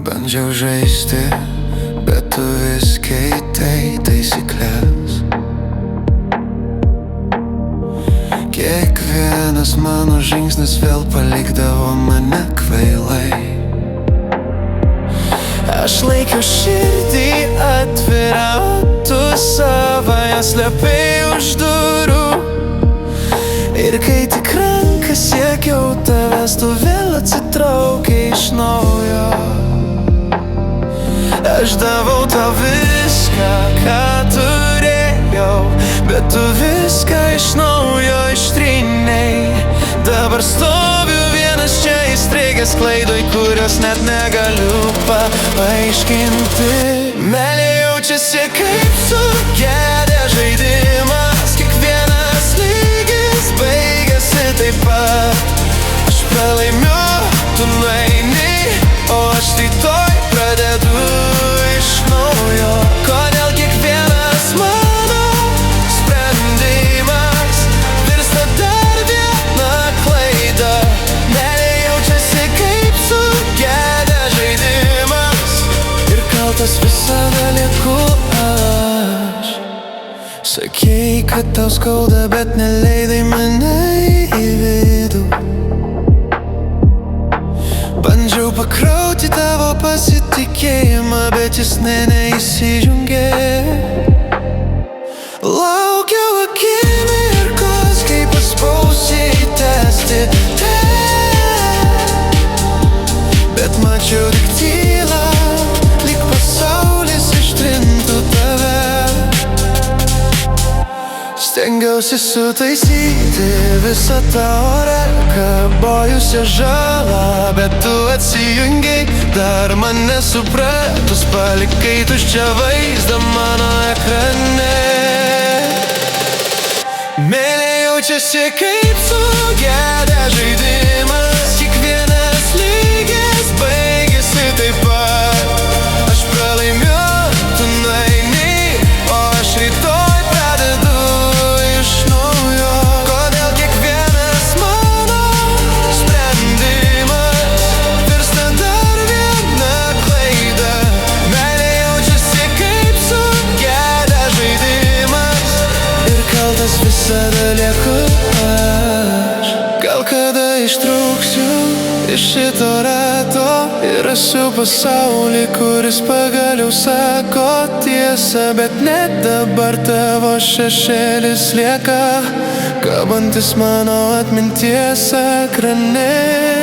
Bandžiau žaisti, bet tu vis keitai taisyklės. Kiekvienas mano žingsnis vėl palikdavo mane kvailai. Aš laikiau širdį atvirą, o tu savąją slėpei už durų. Ir kai tik ranką siekiau tavęs, tu vėl atsitraukiai iš naujo. Aš davau tau viską, ką turėjau, bet tu viską iš naujo ištrynei. Dabar stoviu vienas čia įstrigęs klaidoj, kurios net negaliu paaiškinti. Meilė jaučiasi kaip sugedęs žaidimas, kiekvienas lygis baigėsi taip pat. Aš pralaimiu, tu nueini, o aš rytoj pradedu iš naujo. Kodėl kiekvienas mano sprendimas virsta dar viena klaida? Meilė jaučiasi kaip sugedęs žaidimas, ir kaltas visada lieku aš. Sakei, kad tau skauda, bet neleidai mane į vidų. Bandžiau pakrauti tavo pasitikėjimą, bet jis neįsijungė. Laukiau akimirkos, kai paspausi tęsti, bet mačiau tik tylą, lyg pasaulis ištrintų tave. Stengiausi sutaisyti visą tą orą, kabojusią žalą, bet tu atsijungiai, dar man nesupratus, palikai tuščią vaizdą mano ekrane. Meilė jaučiasi kaip sugedęs žaidimas, kiekvienas lygis baigėsi taip pat. Aš pralaimiu, tu nueini, o aš rytoj pradedu iš naujo. Kodėl kiekvienas mano sprendimas virsta dar viena klaida? Meilė jaučiasi kaip sugedęs žaidimas, ir kaltas visada lieku aš. Gal kada ištrūksiu iš šito rato ir rasiu pasaulį, kuris pagaliau sako tiesą, bet net dabar tavo šešėlis lieka, kabantis mano atminties ekrane.